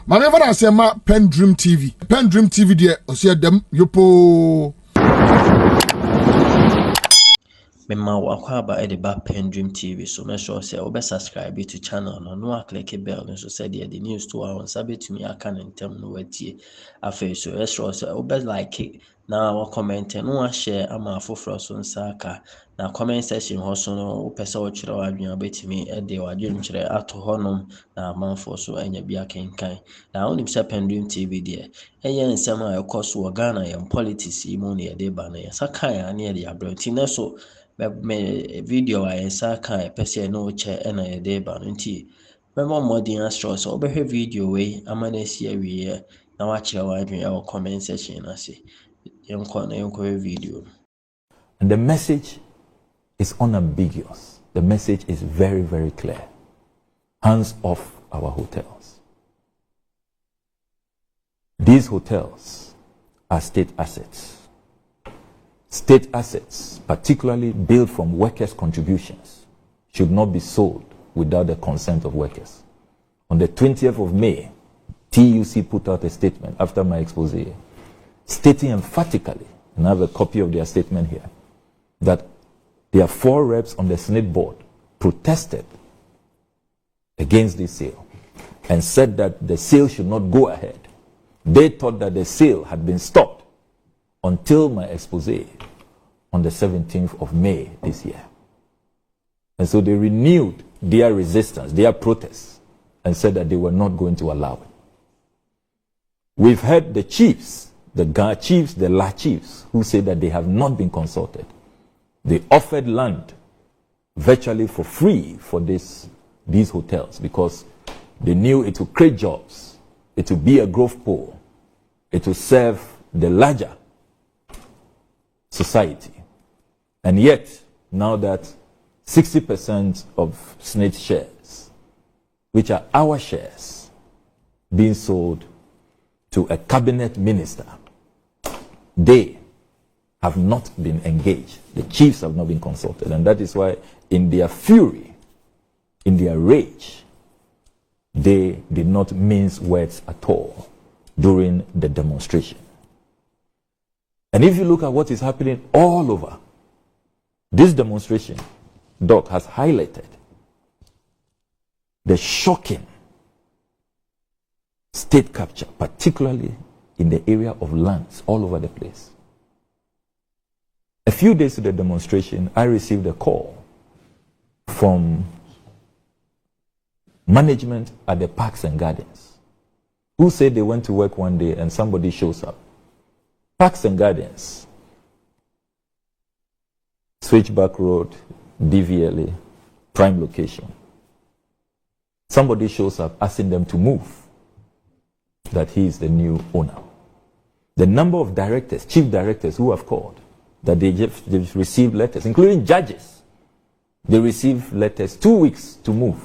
Manever I say ma PENDREAM TV. PENDREAM TV there, o see them yopo. Mema wakwaba e de ba PENDREAM TV so make sure say obe subscribe to channel no click bell so say the news to our sabit me aka ntem no watie afa so make sure say obe like na wa comment no share ama afoforo so nsaka na comment section ho so no opese wo kire wa adwen obetimi e de wadwen kire ato honom na amanfo so anya bia kenkan na onim say PENDREAM TV de eye nsem a ekoso Ghana yam politics mu ne de ba na yasaka ya ne de abranti na so me video I saka pese no che na ye de ba nti me mo modern astro so obehwe video we amana si awie na wa kire wa adwen e comment section na se yenko video. And the message is unambiguous. The message is very, very clear. Hands off our hotels. These hotels are state assets. State assets, particularly built from workers' contributions, should not be sold without the consent of workers. On the 20th of May, TUC put out a statement after my expose, stating emphatically, and I have a copy of their statement here, that their 4 reps on the Senate board protested against this sale and said that the sale should not go ahead. They thought that the sale had been stopped until my expose on the 17th of May this year. And so they renewed their resistance, their protests, and said that they were not going to allow it. We've heard the chiefs, the Ga chiefs, the La chiefs, who say that they have not been consulted. They offered land virtually for free for these hotels because they knew it would create jobs, it would be a growth pole, it would serve the larger society. And yet, now that 60% of SNIT shares, which are our shares, being sold to a cabinet minister, they have not been engaged. The chiefs have not been consulted. And that is why, in their fury, in their rage, they did not mince words at all during the demonstration. And if you look at what is happening all over, this demonstration, Doc, has highlighted the shocking state capture, particularly in the area of lands all over the place. A few days to the demonstration, I received a call from management at the Parks and Gardens, who said they went to work one day and somebody shows up. Parks and Gardens, Switchback Road, DVLA, prime location. Somebody shows up asking them to move, that he is the new owner. The number of directors, chief directors who have called, that they've received letters, including judges. They receive letters 2 weeks to move.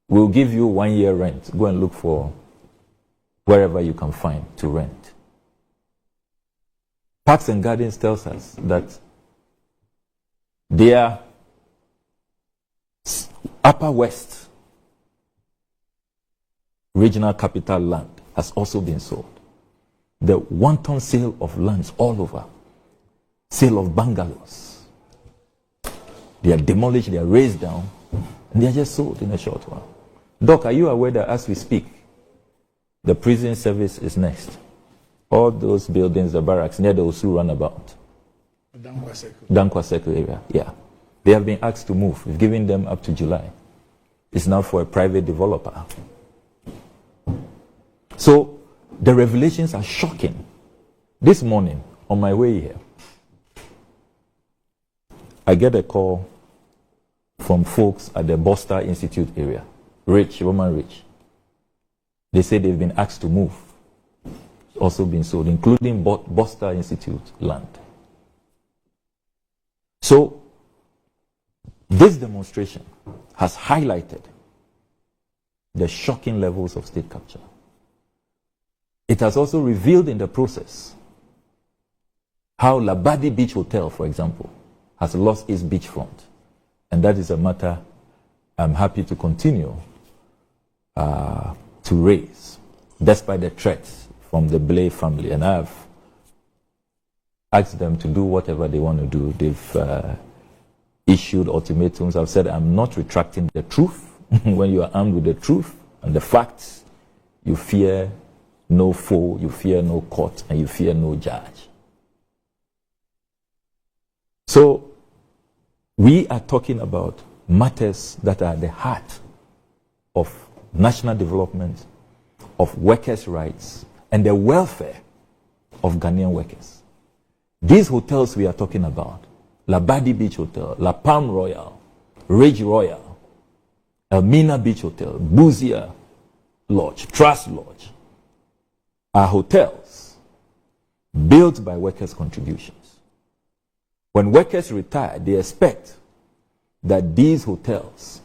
We'll give you 1 year rent. Go and look for wherever you can find to rent. Parks and Gardens tells us that their Upper West regional capital land has also been sold. The wanton sale of lands all over. Sale of bungalows. They are demolished, they are raised down, and they are just sold in a short while. Doc, are you aware that as we speak, the prison service is all those buildings, the barracks near the Osu runabout, Dankwa Circle area, yeah. They have been asked to move. We've given them up to July. It's now for a private developer. So the revelations are shocking. This morning, on my way here, I get a call from folks at the Boster Institute area, Roman Rich. They say they've been asked to move. It's also been sold, including Boster Institute land. So, this demonstration has highlighted the shocking levels of state capture. It has also revealed in the process how Labadi Beach Hotel, for example, has lost its beachfront. And that is a matter I'm happy to continue to raise. despite the threats from the Blay family. And I've asked them to do whatever they want to do. They've issued ultimatums. I've said, I'm not retracting the truth. When you are armed with the truth and the facts, you fear no foe, you fear no court, and you fear no judge. So, we are talking about matters that are at the heart of national development, of workers' rights, and the welfare of Ghanaian workers. These hotels we are talking about, Labadi Beach Hotel, La Palm Royal, Ridge Royal, Elmina Beach Hotel, Buzia Lodge, Trust Lodge, are hotels built by workers' contributions. When workers retire, they expect that these hotels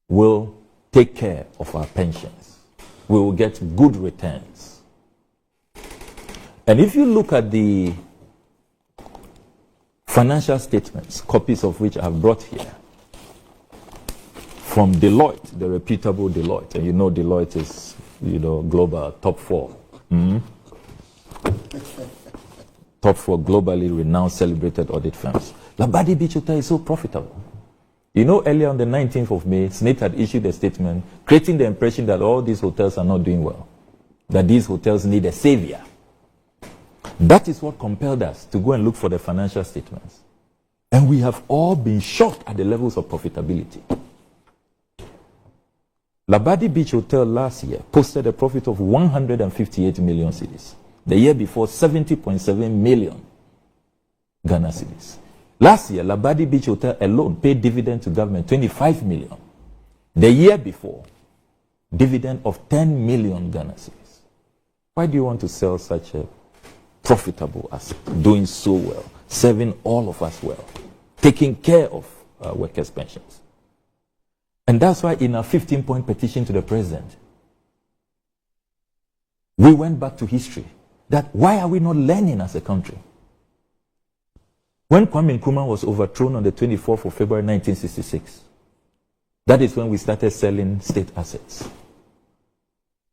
will take care of our pensions. We will get good returns. And if you look at the financial statements, copies of which I've brought here, from Deloitte, the reputable Deloitte, and you know Deloitte is, global, top 4. Top 4 globally renowned, celebrated audit firms. Labadi Beach Hotel is so profitable. Earlier on the 19th of May, Smith had issued a statement creating the impression that all these hotels are not doing well, that these hotels need a savior. That is what compelled us to go and look for the financial statements. And we have all been shocked at the levels of profitability. Labadi Beach Hotel last year posted a profit of 158 million cedis. The year before, 70.7 million Ghana cedis. Last year, Labadi Beach Hotel alone paid dividend to government 25 million. The year before, dividend of 10 million Ghana cedis. Why do you want to sell such a profitable asset, doing so well, serving all of us well, taking care of workers' pensions? And that's why in our 15-point petition to the president, we went back to history. That why are we not learning as a country? When Kwame Nkrumah was overthrown on the 24th of February 1966, that is when we started selling state assets.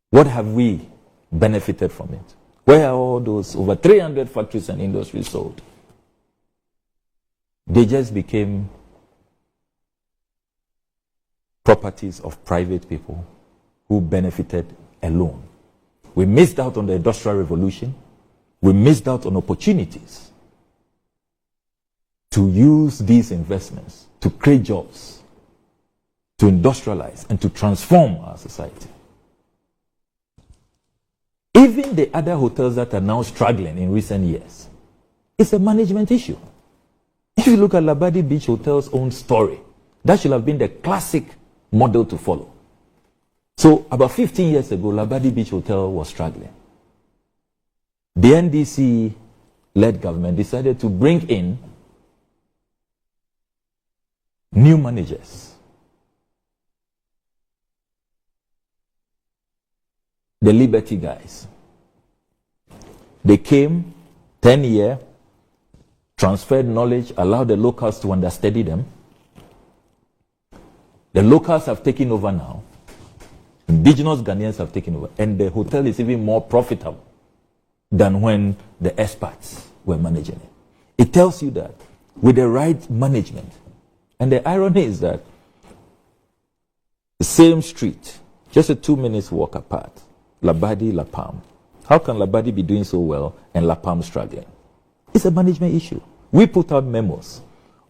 What have we benefited from it? Where are all those over 300 factories and industries sold? They just became properties of private people who benefited alone. We missed out on the Industrial Revolution. We missed out on opportunities to use these investments to create jobs, to industrialize, and to transform our society. Even the other hotels that are now struggling in recent years, it's a management issue. If you look at Labadi Beach Hotel's own story, that should have been the classic model to follow. So about 15 years ago, Labadi Beach Hotel was struggling. The NDC-led government decided to bring in new managers. The Liberty guys. They came, 10-year, transferred knowledge, allowed the locals to understudy them. The locals have taken over now. Indigenous Ghanaians have taken over. And the hotel is even more profitable than when the expats were managing it. It tells you that with the right management, and the irony is that the same street, just a 2 minutes walk apart, Labadi, La Palm. How can Labadi be doing so well and La Palm struggling? It's a management issue. We put out memos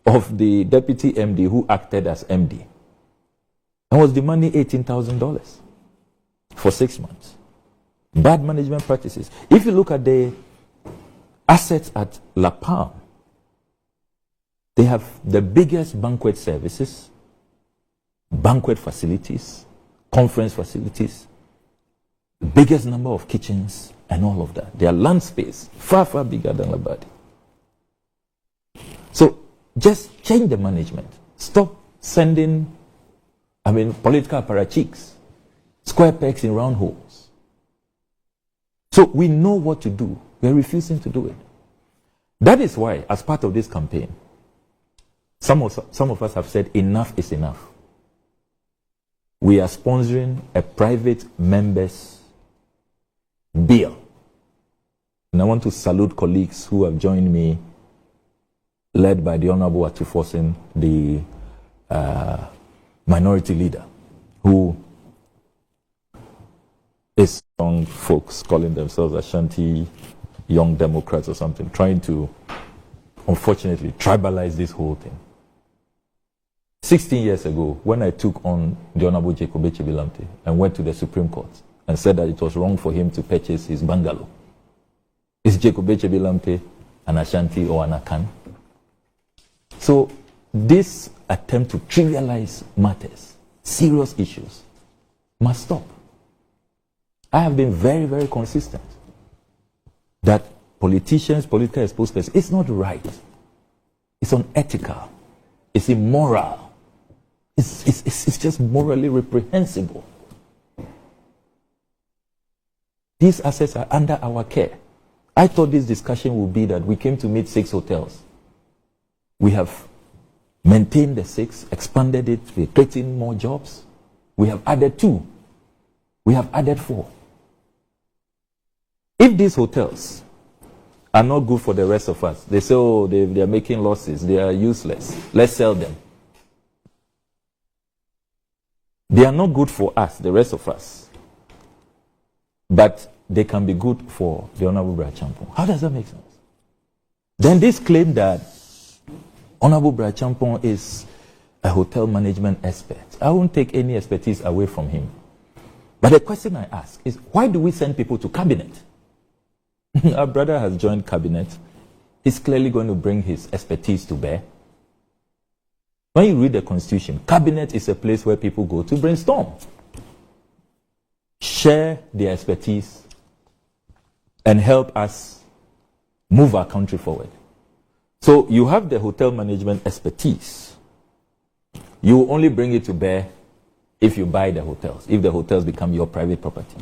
of the deputy MD who acted as MD and was demanding $18,000 for 6 months. Bad management practices. If you look at the assets at La Palm, they have the biggest banquet services, banquet facilities, conference facilities, the biggest number of kitchens, and all of that. Their land space, far, far bigger than Labadi. So, just change the management. Stop sending, political apparatchiks, square pegs in round holes. So, we know what to do. We're refusing to do it. That is why, as part of this campaign, some of us have said enough is enough. we are sponsoring a private members bill. And I want to salute colleagues who have joined me, led by the Honorable Atufosin, the minority leader, who is young folks calling themselves Ashanti Young Democrats or something, trying to, unfortunately, tribalize this whole thing. 16 years ago, when I took on the Honorable Jacob Echebilamte and went to the Supreme Court and said that it was wrong for him to purchase his bungalow, is Jacob Echebilamte an Ashanti or an Akan? So this attempt to trivialize matters, serious issues, must stop. I have been very, very consistent that politicians, political exposed persons, it's not right. It's unethical. It's immoral. It's just morally reprehensible. These assets are under our care. I thought this discussion would be that we came to meet 6 hotels. We have maintained the 6, expanded it, we're creating more jobs. We have added 2. We have added 4. If these hotels are not good for the rest of us, they say, oh, they are making losses, they are useless, let's sell them. They are not good for us, the rest of us, but they can be good for the Honorable Brachampong. How does that make sense? Then this claim that Honorable Brachampong is a hotel management expert, I won't take any expertise away from him. But the question I ask is, why do we send people to cabinet? Our brother has joined cabinet. He's clearly going to bring his expertise to bear. When you read the Constitution, cabinet is a place where people go to brainstorm, share their expertise, and help us move our country forward. So you have the hotel management expertise. You only bring it to bear if you buy the hotels, if the hotels become your private property.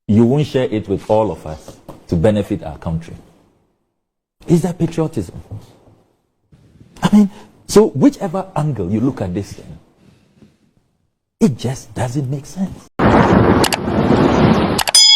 You won't share it with all of us to benefit our country. Is that patriotism? I mean, so whichever angle you look at this thing, it just doesn't make sense.